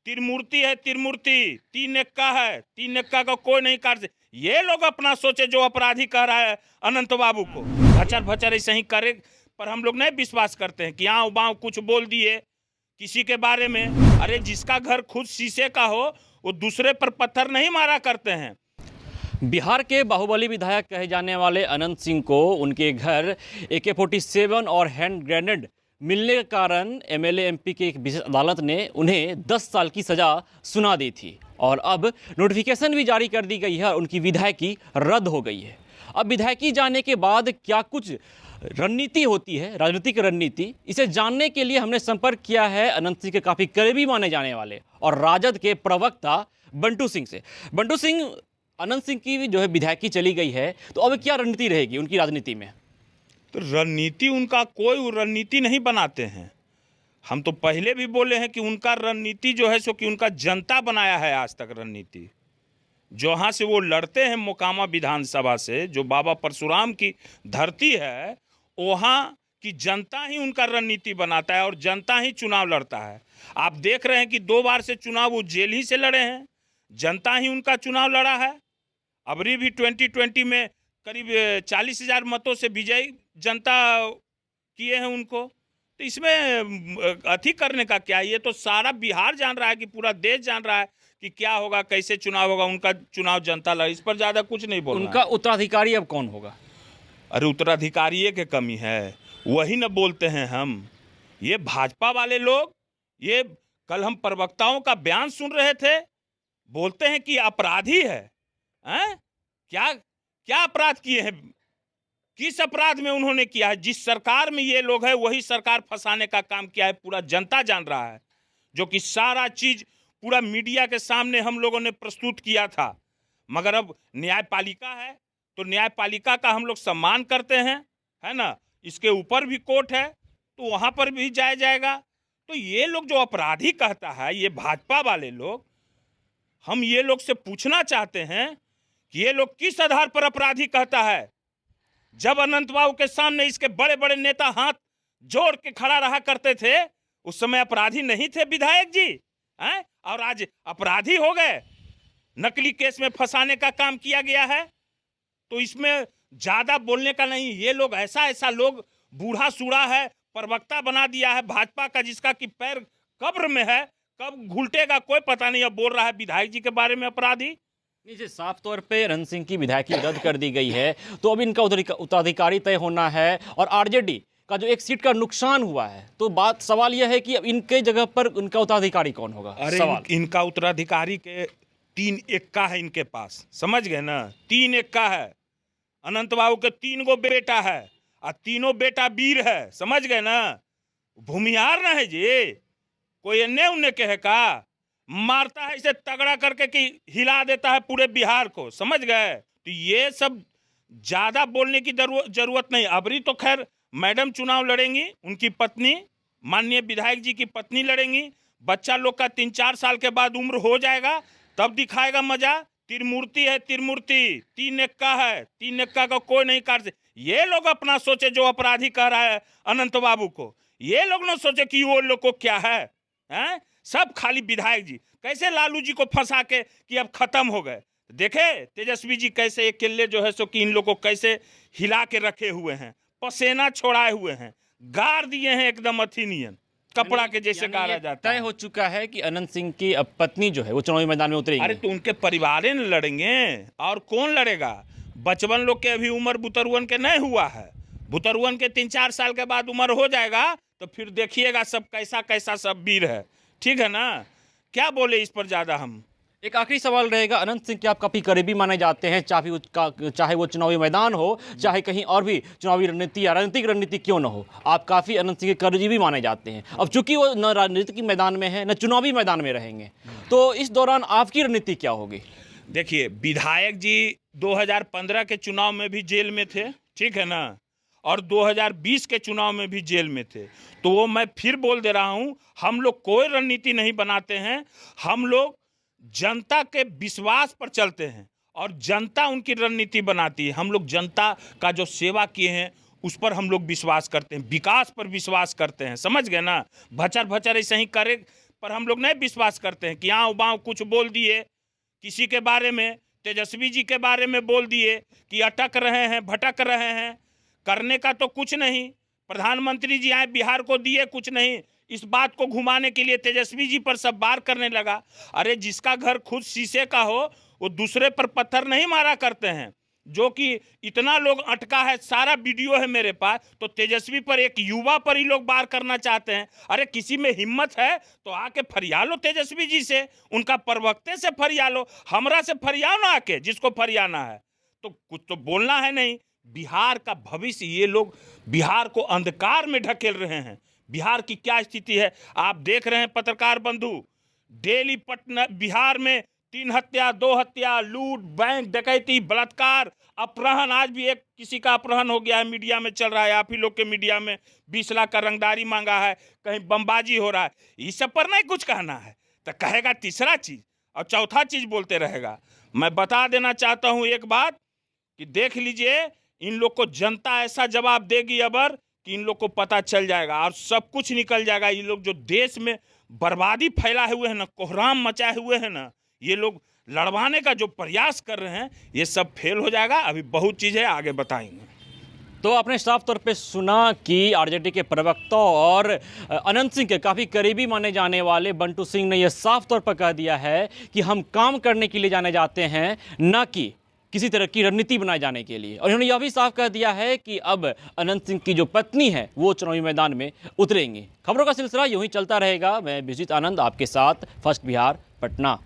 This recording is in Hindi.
त्रिमूर्ति है, त्रिमूर्ति तीन एक्का है, तीन एक्का का कोई नहीं काट सकता। ये लोग अपना सोचे जो अपराधी कह रहा है अनंत बाबू को, भचर भचर ऐसे ही करे, पर हम लोग नहीं विश्वास करते हैं कि यहाँ बाँव कुछ बोल दिए किसी के बारे में। अरे जिसका घर खुद शीशे का हो वो दूसरे पर पत्थर नहीं मारा करते हैं। बिहार के बाहुबली विधायक कहे जाने वाले अनंत सिंह को उनके घर AK-47 और हैंड ग्रेनेड मिलने के कारण MLA MP की एक विशेष अदालत ने उन्हें 10 साल की सज़ा सुना दी थी और अब नोटिफिकेशन भी जारी कर दी गई है और उनकी विधायकी रद्द हो गई है। अब विधायकी जाने के बाद क्या कुछ रणनीति होती है, राजनीतिक रणनीति, इसे जानने के लिए हमने संपर्क किया है अनंत सिंह के काफ़ी करीबी माने जाने वाले और राजद के प्रवक्ता बंटू सिंह से। बंटू सिंह, अनंत सिंह की जो है विधायकी चली गई है, तो अब क्या रणनीति रहेगी उनकी राजनीति में? तो रणनीति उनका कोई रणनीति नहीं बनाते हैं। हम तो पहले भी बोले हैं कि उनका रणनीति जो है सो कि उनका जनता बनाया है आज तक रणनीति। जहाँ से वो लड़ते हैं मोकामा विधानसभा से, जो बाबा परशुराम की धरती है, वहाँ की जनता ही उनका रणनीति बनाता है और जनता ही चुनाव लड़ता है। आप देख रहे हैं कि 2 बार से चुनाव वो जेल ही से लड़े हैं, जनता ही उनका चुनाव लड़ा है। अबरी भी 2020 में करीब 40,000 मतों से विजयी जनता किए हैं उनको। तो इसमें अति करने का क्या, ये तो सारा बिहार जान रहा है कि पूरा देश जान रहा है कि क्या होगा, कैसे चुनाव होगा, उनका चुनाव जनता लड़, इस पर ज़्यादा कुछ नहीं बोलना। उनका उत्तराधिकारी अब कौन होगा? अरे उत्तराधिकारी की कमी है, वही न बोलते हैं हम। ये भाजपा वाले लोग, ये कल हम प्रवक्ताओं का बयान सुन रहे थे, बोलते हैं कि अपराधी है। क्या क्या अपराध किए हैं, किस अपराध में उन्होंने किया है? जिस सरकार में ये लोग हैं वही सरकार फंसाने का काम किया है, पूरा जनता जान रहा है। जो कि सारा चीज पूरा मीडिया के सामने हम लोगों ने प्रस्तुत किया था। मगर अब न्यायपालिका है तो न्यायपालिका का हम लोग सम्मान करते हैं, है ना। इसके ऊपर भी कोर्ट है तो वहाँ पर भी जाया जाएगा। तो ये लोग जो अपराधी कहता है, ये भाजपा वाले लोग, हम ये लोग से पूछना चाहते हैं कि ये लोग किस आधार पर अपराधी कहता है? जब अनंत बाबू के सामने इसके बड़े बड़े नेता हाथ जोड़ के खड़ा रहा करते थे, उस समय अपराधी नहीं थे विधायक जी, हैं? और आज अपराधी हो गए, नकली केस में फंसाने का काम किया गया है। तो इसमें ज्यादा बोलने का नहीं। ये लोग ऐसा लोग, बूढ़ा सूढ़ा है, प्रवक्ता बना दिया है भाजपा का, जिसका कि पैर कब्र में है, कब घुलटेगा कोई पता नहीं। अब बोल रहा है विधायक जी के बारे में अपराधी। नीचे साफ तौर पे अनंत सिंह की विधायकी रद्द कर दी गई है, तो अब इनका उत्तराधिकारी तय होना है और आरजेडी का जो एक सीट का नुकसान हुआ है, तो सवाल यह है कि अब इनके जगह पर उनका उत्तराधिकारी कौन होगा? अरे इनका उत्तराधिकारी के 3 एक्का है इनके पास, समझ गए ना। 3 एक्का है, अनंत बाबू के 3 गो बेटा है और तीनों बेटा वीर है, समझ गए ना। भूमिहार ना है जी, कोई अन्य उन्ने के है का, मारता है इसे तगड़ा करके कि हिला देता है पूरे बिहार को, समझ गए। तो ये सब ज्यादा बोलने की जरूरत नहीं। अबरी तो खैर मैडम चुनाव लड़ेंगी, उनकी पत्नी, माननीय विधायक जी की पत्नी लड़ेंगी। बच्चा लोग का 3-4 साल के बाद उम्र हो जाएगा, तब दिखाएगा मजा। त्रिमूर्ति है, त्रिमूर्ति 3 एक्का है, 3 एक्का का कोई नहीं काट सकता। ये लोग अपना सोचे जो अपराधी कह रहा है अनंत बाबू को, ये लोग ना सोचे कि वो लोग को क्या है, हैं? सब खाली विधायक जी कैसे लालू जी को फंसा के कि अब खत्म हो गए। देखे तेजस्वी जी कैसे अकेले जो है सो कि इन लोगों को कैसे हिला के रखे हुए हैं, पसेना छोड़ाए हुए हैं, गाड़ दिए हैं एकदम अथीनियन कपड़ा के जैसे गाड़ा जाता है। तय हो चुका है कि अनंत सिंह की अब पत्नी जो है वो चुनावी मैदान में उतरेगी। अरे तो उनके परिवार न लड़ेंगे और कौन लड़ेगा? बचपन लोग के अभी उम्र बुतरुअन के नहीं हुआ है, बुतरुअन के 3-4 साल के बाद उम्र हो जाएगा तो फिर देखिएगा सब कैसा कैसा सब वीर है, ठीक है ना। क्या बोले इस पर ज्यादा हम। एक आखिरी सवाल रहेगा, अनंत सिंह के आप काफ़ी करीबी माने जाते हैं, चाहे वो चुनावी मैदान हो, चाहे कहीं और भी चुनावी रणनीति या राजनीतिक रणनीति क्यों ना हो, आप काफ़ी अनंत सिंह के करीबी माने जाते हैं। अब चूंकि वो न राजनीतिक मैदान में है न चुनावी मैदान में रहेंगे, तो इस दौरान आपकी रणनीति क्या होगी? देखिए, विधायक जी 2015 के चुनाव में भी जेल में थे, ठीक है ना, और 2020 के चुनाव में भी जेल में थे। तो वो मैं फिर बोल दे रहा हूँ, हम लोग कोई रणनीति नहीं बनाते हैं, हम लोग जनता के विश्वास पर चलते हैं और जनता उनकी रणनीति बनाती है। हम लोग जनता का जो सेवा किए हैं उस पर हम लोग विश्वास करते हैं, विकास पर विश्वास करते हैं, समझ गए ना। भचर भचर ऐसे ही करे पर हम लोग नहीं विश्वास करते हैं कि हाँ बाँ कुछ बोल दिए किसी के बारे में, तेजस्वी जी के बारे में बोल दिए कि अटक रहे हैं, भटक रहे हैं, करने का तो कुछ नहीं। प्रधानमंत्री जी आए बिहार को, दिए कुछ नहीं। इस बात को घुमाने के लिए तेजस्वी जी पर सब वार करने लगा। अरे जिसका घर खुद शीशे का हो वो दूसरे पर पत्थर नहीं मारा करते हैं। जो कि इतना लोग अटका है, सारा वीडियो है मेरे पास, तो तेजस्वी पर, एक युवा पर ही लोग वार करना चाहते हैं। अरे किसी में हिम्मत है तो आके फरिया लो तेजस्वी जी से, उनका प्रवक्ते से फरिया लो, हमरा से फरियाओ ना आके, जिसको फरियाना है। तो कुछ तो बोलना है नहीं। बिहार का भविष्य, ये लोग बिहार को अंधकार में ढकेल रहे हैं। बिहार की क्या स्थिति है आप देख रहे हैं पत्रकार बंधु। डेली पटना बिहार में 3 हत्या, 2 हत्या, लूट, बैंक डकैती, बलात्कार, अपहरण। आज भी एक किसी का अपहरण हो गया है, मीडिया में चल रहा है, आप ही लोग के मीडिया में 20 लाख का रंगदारी मांगा है, कहीं बमबाजी हो रहा है। इस सब पर नहीं कुछ कहना है तो कहेगा तीसरा चीज और चौथा चीज बोलते रहेगा। मैं बता देना चाहता हूं एक बात कि देख लीजिए, इन लोग को जनता ऐसा जवाब देगी अबर कि इन लोग को पता चल जाएगा और सब कुछ निकल जाएगा। ये लोग जो देश में बर्बादी फैलाए हुए हैं ना, कोहराम मचाए हुए हैं ना, ये लोग लड़वाने का जो प्रयास कर रहे हैं, ये सब फेल हो जाएगा। अभी बहुत चीज़ है, आगे बताएंगे। तो आपने साफ तौर पे सुना कि आरजेडी के प्रवक्ता और अनंत सिंह के काफ़ी करीबी माने जाने वाले बंटू सिंह ने यह साफ तौर पर कह दिया है कि हम काम करने के लिए जाने जाते हैं, ना कि किसी तरह की रणनीति बनाए जाने के लिए। और इन्होंने यह भी साफ कह दिया है कि अब अनंत सिंह की जो पत्नी है वो चुनावी मैदान में उतरेंगी। खबरों का सिलसिला यूं ही चलता रहेगा। मैं विजित आनंद आपके साथ, फर्स्ट बिहार, पटना।